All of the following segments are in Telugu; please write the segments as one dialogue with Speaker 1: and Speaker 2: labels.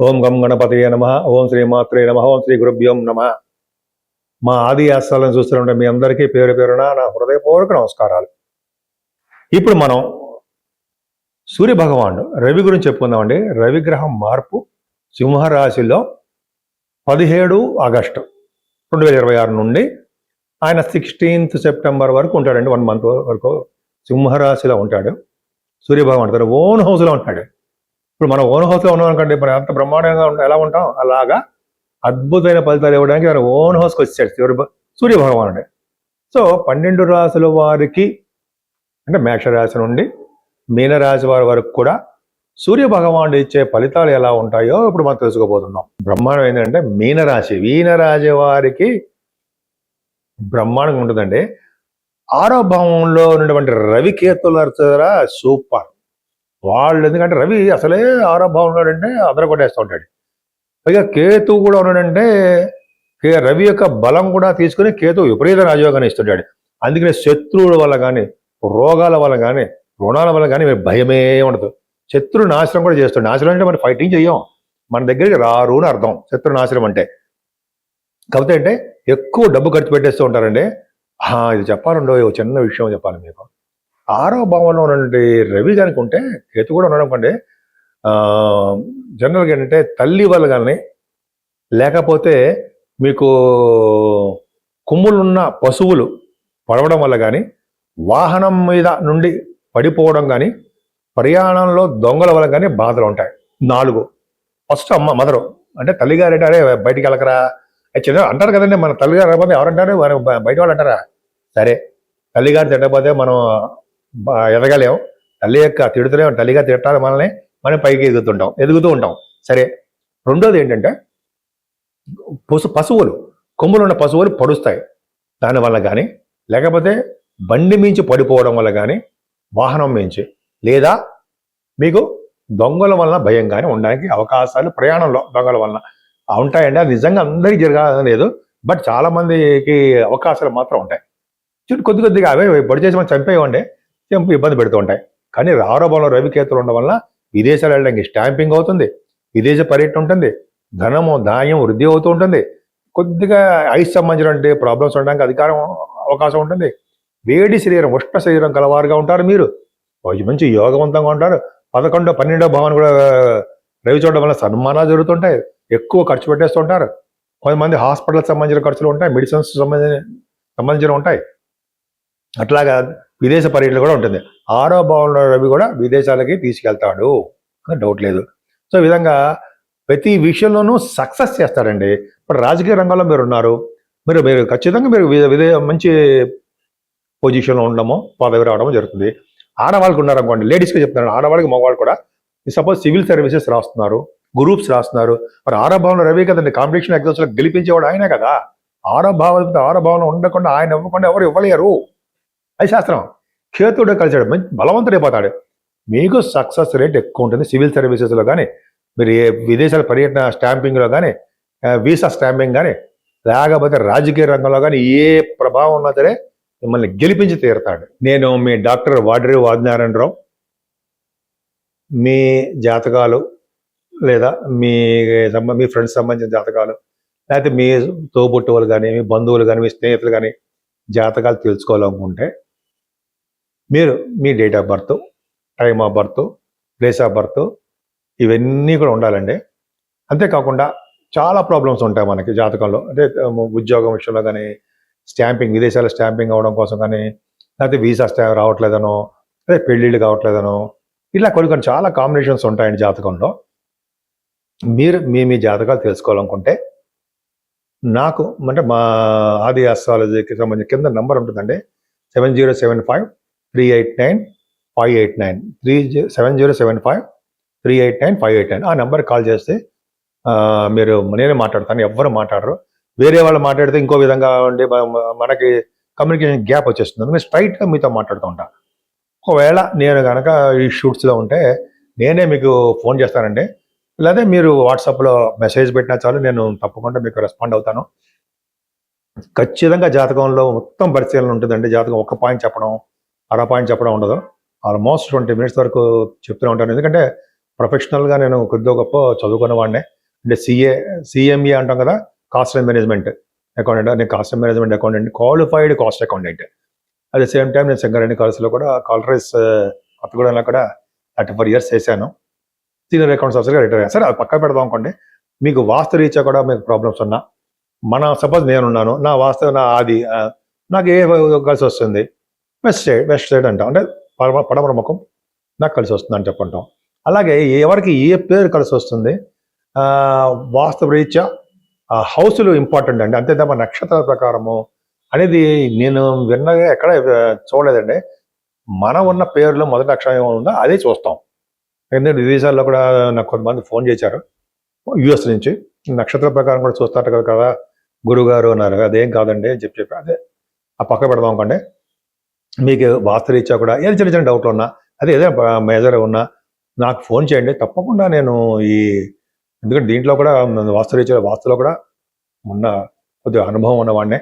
Speaker 1: ఓం గం గణపతయే నమః. ఓం శ్రీమాత్రే నమః. ఓం శ్రీ గురుభ్యోం నమః. మా ఆది ఆస్థాలను చూస్తున్న మీ అందరికీ పేరు పేరున నా హృదయపూర్వక నమస్కారాలు. ఇప్పుడు మనం సూర్య భగవానుడు రవి గురించి చెప్పుకుందామండి. రవి గ్రహం మార్పు సింహరాశిలో 17 ఆగస్టు 2026 నుండి ఆయన 16th సెప్టెంబర్ వరకు ఉంటాడండి. 1 month వరకు సింహరాశిలో ఉంటాడు. సూర్య భగవానుడు తన ఓన్ హౌస్లో ఉంటాడు. ఇప్పుడు మనం ఓన్ హౌస్లో ఉన్నాం అనుకోండి, మనం ఎంత బ్రహ్మాండంగా ఎలా ఉంటాం అలాగా అద్భుతమైన ఫలితాలు ఇవ్వడానికి మన ఓన్ హౌస్కి వచ్చాడు సూర్య భగవానుడే. సో 12 రాశుల వారికి అంటే మేషరాశి నుండి మీనరాశి వారి వరకు కూడా సూర్య భగవానుడు ఇచ్చే ఫలితాలు ఎలా ఉంటాయో ఇప్పుడు మనం తెలుసుకోబోతున్నాం. బ్రహ్మాండం ఏంటంటే మీనరాశి వారికి బ్రహ్మాండంగా ఉంటుందండి. 6వ భావంలో ఉన్నటువంటి రవి కేతుల సూపర్ వాళ్ళు. ఎందుకంటే రవి అసలే 6వ భావం ఉన్నాడంటే అదర కొట్టేస్తూ ఉంటాడు. పైగా కేతు కూడా ఉన్నాడంటే రవి యొక్క బలం కూడా తీసుకుని కేతు విపరీత రాజయోగాన్ని ఇస్తుంటాడు. అందుకని శత్రువుల వల్ల కానీ, రోగాల వల్ల కానీ, రుణాల వల్ల కానీ భయమే ఉండదు. శత్రు నాశనం కూడా చేస్తాడు. నాశనం అంటే మనం ఫైటింగ్ చెయ్యం, మన దగ్గరికి రారు అని అర్థం శత్రు నాశనం అంటే. కాకపోతే అంటే ఎక్కువ డబ్బు ఖర్చు పెట్టేస్తూ ఉంటారండి. ఇది చెప్పాలండో చిన్న విషయం చెప్పాలి మీకు. 6వ భావంలో ఉన్నటువంటి రవి కనుక ఉంటే, కేతు కూడా ఉండడం కంటే జనరల్గా ఏంటంటే తల్లి వల్ల కానీ, లేకపోతే మీకు కొమ్ములున్న పశువులు పడవడం వల్ల కానీ, వాహనం మీద నుండి పడిపోవడం కానీ, ప్రయాణంలో దొంగల వల్ల కానీ బాధలు ఉంటాయి. 4 ఫస్ట్ మదరు అంటే తల్లిగారు అంటారే బయటికి వెళ్ళకరా చిన్న అంటారు కదండి. మన తల్లిగారు లేకపోతే ఎవరంటారు, బయట వాళ్ళు అంటారా? సరే, తల్లిగారు తిట్టకపోతే మనం ఎదగలేం. తల్లి యొక్క తిడుతూనే తల్లిగా తిట్టాలి మనల్ని, మనం పైకి ఎదుగుతూ ఉంటాం. సరే, రెండోది ఏంటంటే పశువులు కొమ్ములు ఉన్న పశువులు పడుస్తాయి దానివల్ల కానీ, లేకపోతే బండి మించి పడిపోవడం వల్ల కానీ, వాహనం మించి, లేదా మీకు దొంగల వలన భయం కానీ ఉండడానికి అవకాశాలు ప్రయాణంలో దొంగల వలన ఉంటాయండి. అది నిజంగా అందరికీ జరగాలని లేదు, బట్ చాలా మందికి అవకాశాలు మాత్రం ఉంటాయి. కొద్దిగా అవే పొడి చేసి మనం చంపేయండి, ఇబ్బంది పెడుతూ ఉంటాయి. కానీ 6వ భావంలో రవి కేతులు ఉండడం వల్ల విదేశాలు వెళ్ళడానికి స్టాంపింగ్ అవుతుంది, విదేశ పర్యటన ఉంటుంది, ధనము ధాన్యం వృద్ధి అవుతూ ఉంటుంది. కొద్దిగా ఐస్ సంబంధించినటువంటి ప్రాబ్లమ్స్ ఉండడానికి అవకాశం ఉంటుంది. వేడి శరీరం, ఉష్ణ శరీరం కలవారుగా ఉంటారు. మీరు మంచి యోగవంతంగా ఉంటారు. 11, 12వ భావాన్ని కూడా రవి చూడడం వల్ల సన్మానాలు జరుగుతుంటాయి. ఎక్కువ ఖర్చు పెట్టేస్తూ ఉంటారు. కొంతమంది హాస్పిటల్కి సంబంధించిన ఖర్చులు ఉంటాయి, మెడిసిన్స్ సంబంధించిన ఉంటాయి. అట్లాగా విదేశ పర్యటన కూడా ఉంటుంది. 6వ భావంలో రవి కూడా విదేశాలకి తీసుకెళ్తాడు, డౌట్ లేదు. సో ఈ విధంగా ప్రతి విషయంలోనూ సక్సెస్ చేస్తారండి. ఇప్పుడు రాజకీయ రంగంలో మీరు ఉన్నారు, మీరు ఖచ్చితంగా మీరు మంచి పొజిషన్లో ఉండడమో పదవి రావడమో జరుగుతుంది. ఆడవాళ్ళకి ఉన్నారనుకోండి, లేడీస్కి చెప్తున్నారు, ఆడవాళ్ళకి మగవాళ్ళు కూడా సపోజ్ సివిల్ సర్వీసెస్ రాస్తున్నారు, గ్రూప్స్ రాస్తున్నారు. మరి 6వ భావంలో రవి కదండి కాంపిటీషన్ ఎగ్జామ్స్లో గెలిపించేవాడు ఆయనే కదా. 6వ భావంలో ఉండకుండా ఆయన ఇవ్వకుండా ఎవరు ఇవ్వలేరు, అది శాస్త్రం. కేతుడు కలిసాడు, మంచి బలవంతుడైపోతాడు. మీకు సక్సెస్ రేట్ ఎక్కువ ఉంటుంది సివిల్ సర్వీసెస్లో కానీ, మీరు ఏ విదేశాల పర్యటన స్టాంపింగ్లో కానీ, వీసా స్టాంపింగ్ కానీ, లేకపోతే రాజకీయ రంగంలో కానీ ఏ ప్రభావం ఉన్నా సరే మిమ్మల్ని గెలిపించి తీరుతాడు. నేను మీ డాక్టర్ వాడ్రి వాదినారాయణరావు. మీ జాతకాలు లేదా మీ ఫ్రెండ్స్ సంబంధించిన జాతకాలు, లేకపోతే మీ తోబుట్టువులు కానీ, మీ బంధువులు కానీ, మీ స్నేహితులు కానీ జాతకాలు తెలుసుకోవాలనుకుంటే మీరు మీ date of birth, time of birth, place of birth ఇవన్నీ కూడా ఉండాలండి. అంతేకాకుండా చాలా ప్రాబ్లమ్స్ ఉంటాయి మనకి జాతకంలో. అంటే ఉద్యోగం విషయంలో కానీ, స్టాంపింగ్ విదేశాల స్టాంపింగ్ అవ్వడం కోసం కానీ, లేకపోతే వీసా రావట్లేదనో, అదే పెళ్ళిళ్ళు కావట్లేదనో, ఇలా కొన్ని చాలా కాంబినేషన్స్ ఉంటాయండి జాతకంలో. మీరు మీ జాతకాలు తెలుసుకోవాలనుకుంటే నాకు అంటే మా ఆది ఆస్ట్రాలజీకి సంబంధించిన కింద నంబర్ ఉంటుందండి, 7075389589 7075389589. ఆ నెంబర్ కాల్ చేస్తే మీరు నేనే మాట్లాడతాను, ఎవ్వరు మాట్లాడరు. వేరే వాళ్ళు మాట్లాడితే ఇంకో విధంగా ఉండి మనకి కమ్యూనికేషన్ గ్యాప్ వచ్చేస్తుంది. అందుకని స్ట్రైట్గా మీతో మాట్లాడుతూ ఉంటాను. ఒకవేళ నేను కనుక ఈ షూట్స్లో ఉంటే నేనే మీకు ఫోన్ చేస్తానండి, లేదా మీరు వాట్సాప్లో మెసేజ్ పెట్టినా చాలు, నేను తప్పకుండా మీకు రెస్పాండ్ అవుతాను. ఖచ్చితంగా జాతకంలో మొత్తం పరిశీలన ఉంటుందండి. జాతకం ఒక పాయింట్ చెప్పడం, అర పాయింట్ చెప్పడం ఉండదు. ఆల్మోస్ట్ 20 minutes వరకు చెప్తూనే ఉంటాను. ఎందుకంటే ప్రొఫెషనల్గా నేను కొద్దిగా గొప్ప చదువుకున్న వాడినే. అంటే సిఎంఏ అంటాం కదా, కాస్ట్ అండ్ మేనేజ్మెంట్ అకౌంటెంట్. నేను cost and management accountant, qualified cost accountant. At the same time నేను సింగరేణి కాలేజ్లో కూడా కాలరీస్ కొత్తగూడెంలో కూడా 34 years చేశాను. సీనియర్ అకౌంట్స్ ఆఫీసర్గా రిటైర్ అయ్యాను. సరే అది పక్క పెడదాం అనుకోండి. మీకు వాస్తు రీత్యా కూడా మీకు ప్రాబ్లమ్స్ ఉన్నా, సపోజ్ నేనున్నాను, నా వాస్తు నాకు ఏ కలిసి వస్తుంది, వెస్ట్ సైడ్ అంటాం, అంటే పడమర ముఖం నాకు కలిసి వస్తుంది అని చెప్పంటాం. అలాగే ఎవరికి ఏ పేరు కలిసి వస్తుంది, వాస్తు రీత్యా హౌస్లు ఇంపార్టెంట్ అండి. అంతే తప్ప నక్షత్రాల ప్రకారము అనేది నేను విన్నగా ఎక్కడ చూడలేదండి. మనం ఉన్న పేరులో మొదటి అక్షరం ఏముందో అదే చూస్తాం. ఎందుకంటే విదేశాల్లో కూడా నాకు కొంతమంది ఫోన్ చేశారు యుఎస్ నుంచి, నక్షత్ర ప్రకారం కూడా చూస్తారు కదా గురుగారు అన్నారు. అదేం కాదండి అని చెప్పి అదే ఆ పక్క పెడదాం అనుకోండి. మీకు వాస్తు రీత్యా కూడా ఏదో చిన్న చిన్న డౌట్లు ఉన్నా, అదే ఏదైనా మేజర్ ఉన్నా నాకు ఫోన్ చేయండి. తప్పకుండా నేను ఎందుకంటే దీంట్లో కూడా వాస్తులో కూడా కొద్దిగా అనుభవం ఉన్నవాడినే.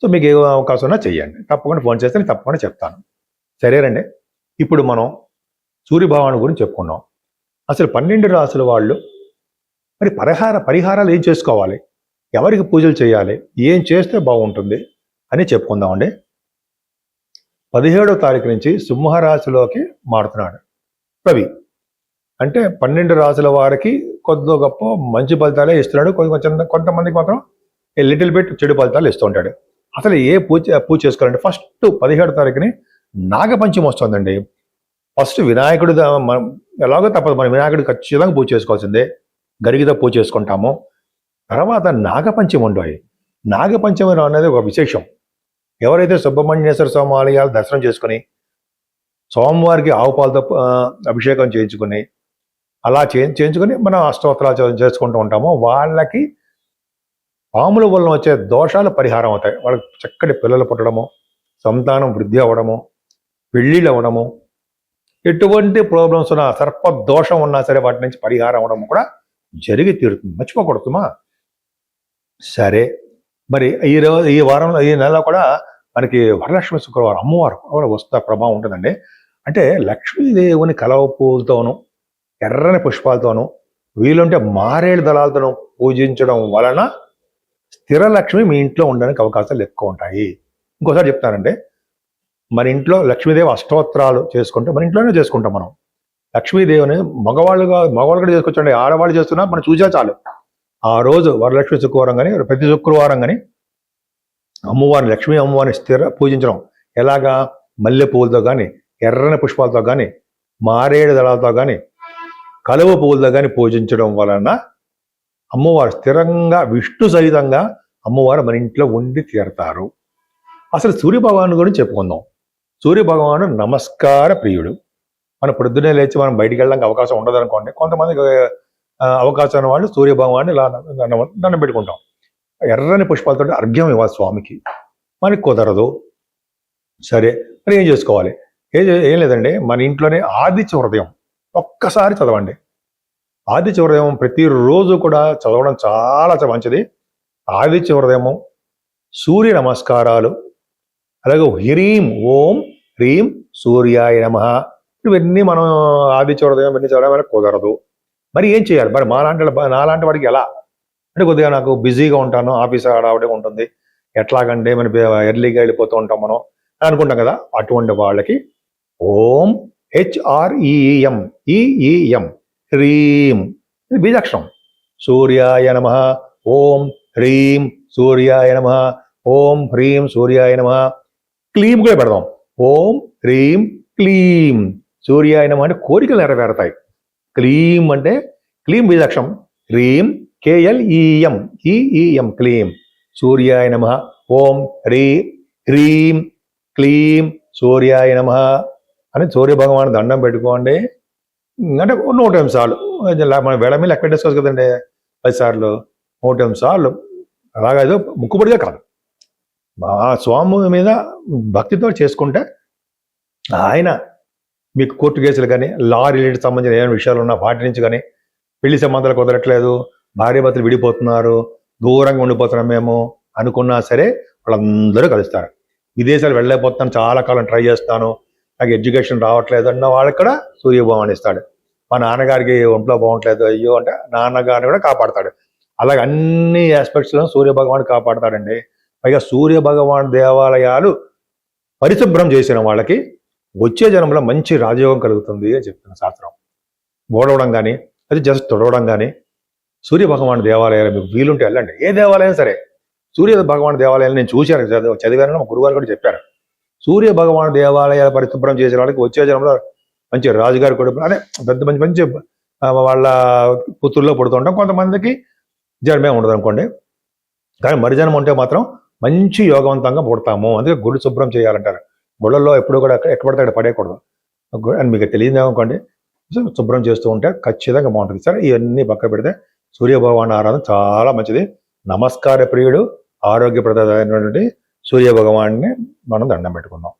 Speaker 1: సో మీకు ఏ అవకాశం ఉన్నా చెయ్యండి, తప్పకుండా ఫోన్ చేస్తే నేను తప్పకుండా చెప్తాను. సరేనండి. ఇప్పుడు మనం సూర్యభగవాను గురించి చెప్పుకున్నాం. అసలు 12 రాసుల వాళ్ళు మరి పరిహారాలు ఏం చేసుకోవాలి, ఎవరికి పూజలు చేయాలి, ఏం చేస్తే బాగుంటుంది అని చెప్పుకుందామండి. 17వ తారీఖు నుంచి సింహరాశిలోకి మారుతున్నాడు రవి. అంటే 12 రాసుల వారికి కొద్ది గొప్ప మంచి ఫలితాలే ఇస్తున్నాడు, కొంతమందికి మాత్రం లిటిల్ బిట్ చెడు ఫలితాలు ఇస్తూ ఉంటాడు. అసలు ఏ పూజ చేసుకోవాలంటే ఫస్ట్ 17వ తారీఖుని నాగపంచమి వస్తుందండి. ఫస్ట్ వినాయకుడు ఎలాగో తప్పదు, మన వినాయకుడు ఖచ్చితంగా పూజ చేసుకోవాల్సిందే, గరిగితో పూజ చేసుకుంటాము. తర్వాత నాగపంచమి ఉంటాయి. నాగపంచమి అనేది ఒక విశేషం. ఎవరైతే సుబ్రహ్మణ్యేశ్వర స్వామి ఆలయాలు దర్శనం చేసుకుని సోమవారికి ఆవు పాలతో అభిషేకం చేయించుకుని అలా చేయించుకుని మనం అష్టోత్తరాలు చేసుకుంటూ ఉంటామో వాళ్ళకి పాముల వల్ల వచ్చే దోషాలు పరిహారం అవుతాయి. వాళ్ళకి చక్కటి పిల్లలు పుట్టడము, సంతానం వృద్ధి అవ్వడము, పెళ్ళిళ్ళు అవ్వడము, ఎటువంటి ప్రాబ్లమ్స్ ఉన్నా, సర్ప దోషం ఉన్నా సరే వాటి నుంచి పరిహారం అవ్వడం కూడా జరిగి తీరుతుంది. మర్చిపోకూడదుమా? సరే, మరి ఈ వారంలో ఈ నెల కూడా మనకి వరలక్ష్మి శుక్రవారం అమ్మవారు వస్తా ప్రభావం ఉంటుందండి. అంటే లక్ష్మీదేవుని కలవ పూలతోనూ ఎర్రని పుష్పాలతోనూ వీలుంటే మారేడు దళాలతోనూ పూజించడం వలన స్థిర లక్ష్మి మీ ఇంట్లో ఉండడానికి అవకాశాలు ఎక్కువ ఉంటాయి. ఇంకోసారి చెప్తానంటే, మన ఇంట్లో లక్ష్మీదేవి అష్టోత్తరాలు చేసుకుంటే మన ఇంట్లోనే చేసుకుంటాం. మనం లక్ష్మీదేవిని మగవాళ్ళు కూడా చేసుకొచ్చండి, ఆడవాళ్ళు చేస్తున్నా మనం చూసా చాలు. ఆ రోజు వరలక్ష్మి శుక్రవారం కానీ ప్రతి శుక్రవారం కానీ అమ్మవారిని, లక్ష్మీ అమ్మవారిని పూజించడం ఎలాగా, మల్లె పువ్వులతో కానీ, ఎర్రని పుష్పాలతో కానీ, మారేడు దళాలతో కానీ, కలువ పువ్వులతో కానీ పూజించడం వలన అమ్మవారు స్థిరంగా విష్ణు సహితంగా అమ్మవారు మన ఇంట్లో ఉండి తీరతారు. అసలు సూర్యభగవాను గురించి చెప్పుకుందాం. సూర్యభగవాను నమస్కార ప్రియుడు. మనం పొద్దున్నే లేచి మనం బయటికి వెళ్ళడానికి అవకాశం ఉండదు అనుకోండి, కొంతమందికి అవకాశం వాళ్ళు సూర్యభగవాన్ని ఇలా దండం పెట్టుకుంటాం. ఎర్రని పుష్పాలతో అర్ఘ్యం ఇవ్వాలి స్వామికి, మనకి కుదరదు. సరే, మరి ఏం చేసుకోవాలి? ఏం లేదండి, మన ఇంట్లోనే ఆదిత్య హృదయం ఒక్కసారి చదవండి. ఆదిత్య హృదయం ప్రతిరోజు కూడా చదవడం చాలా మంచిది. ఆదిత్య హృదయము, సూర్య నమస్కారాలు, అలాగే హ్రీం ఓం హ్రీం సూర్యాయ నమః, ఇవన్నీ మనం ఆదిత్య హృదయం ఇవన్నీ చదవడం మనకు కుదరదు. మరి ఏం చేయాలి? మరి నాలాంటి వాడికి ఎలా అంటే, కొద్దిగా నాకు బిజీగా ఉంటాను, ఆఫీస్ ఆడవడే ఉంటుంది, ఎట్లాగంటే మనం ఎర్లీగా వెళ్ళిపోతూ ఉంటాం మనం అనుకుంటాం కదా, అటువంటి వాళ్ళకి ఓం HREEM హ్రీం, ఇది బీజాక్షరం, సూర్యాయ నమః, ఓం హ్రీం సూర్యాయ నమః, ఓం హ్రీం సూర్యాయ నమః. క్లీం కూడా పెడదాం, ఓం హ్రీం క్లీం సూర్యాయ నమః అంటే కోరికలు నెరవేరుతాయి. క్లీం అంటే క్లీం బీజాక్షరం, హ్రీం KLEM క్లీం సూర్యాయ నమః, ఓం హ్రీం క్లీం సూర్యాయ నమః అని సూర్య భగవాన్ దండం పెట్టుకోండి. అంటే 100 సార్లు, మన వేళ మీద లెక్క పెట్టేసుకోవచ్చు కదండి, 10 సార్లు 100 సార్లు. అలాగా ఏదో ముక్కుబడిగా కాదు, మా స్వామి మీద భక్తితో చేసుకుంటే ఆయన మీకు కోర్టు కేసులు కానీ, లా రిలేటెడ్ సంబంధించిన ఏమైనా విషయాలు ఉన్నా వాటి నుంచి కానీ, పెళ్లి సంబంధాలు కుదరట్లేదు, భార్యాభర్తలు విడిపోతున్నారు, దూరంగా ఉండిపోతున్నాం మేము అనుకున్నా సరే వాళ్ళందరూ కలుస్తారు. విదేశాలు వెళ్ళలేకపోతున్నాను, చాలా కాలం ట్రై చేస్తాను, నాకు ఎడ్యుకేషన్ రావట్లేదు అన్న వాళ్ళకి కూడా సూర్యభగవాన్ ఇస్తాడు. మా నాన్నగారికి ఒంట్లో బాగుంటలేదు అయ్యో అంటే నాన్నగారిని కూడా కాపాడతాడు. అలాగే అన్ని ఆస్పెక్ట్స్లో సూర్య భగవానుడు కాపాడతాడండి. పైగా సూర్య భగవాన్ దేవాలయాలు పరిశుభ్రం చేసిన వాళ్ళకి వచ్చే జన్మలో మంచి రాజయోగం కలుగుతుంది అని చెప్తున్న శాస్త్రం. ఓడవడం కానీ అది జస్ట్ తొడవడం కానీ సూర్య భగవాన్ దేవాలయాలు మీకు వీలుంటే వెళ్ళండి. ఏ దేవాలయం సరే సూర్య భగవాన్ దేవాలయాలు నేను చూశాను, చదివాను, మా గురుగారు కూడా చెప్పారు. సూర్య భగవాన్ దేవాలయాలు పరిశుభ్రం చేసే వాళ్ళకి వచ్చే జన్మలో మంచి రాజుగారి కొడుకు అదే పెద్ద మంచి మంచి వాళ్ళ పుత్రుల్లో పుడుతుంటాం. కొంతమందికి జన్మే ఉండదు అనుకోండి, కానీ మరిజన్మ ఉంటే మాత్రం మంచి యోగవంతంగా పుడతాము. అందుకే గుడి శుభ్రం చేయాలంటారు. గుళ్ళల్లో ఎప్పుడు కూడా ఎక్కడ పడితే అక్కడ పడేయకూడదు అని మీకు తెలియదు అనుకోండి. శుభ్రం చేస్తూ ఉంటే ఖచ్చితంగా బాగుంటుంది. సరే, ఇవన్నీ పక్క పెడితే సూర్య భగవాన్ ఆరాధన చాలా మంచిది. నమస్కార ప్రియుడు, ఆరోగ్యప్రదమైనటువంటి సూర్య భగవాన్ని మనం దండం పెట్టుకుందాం.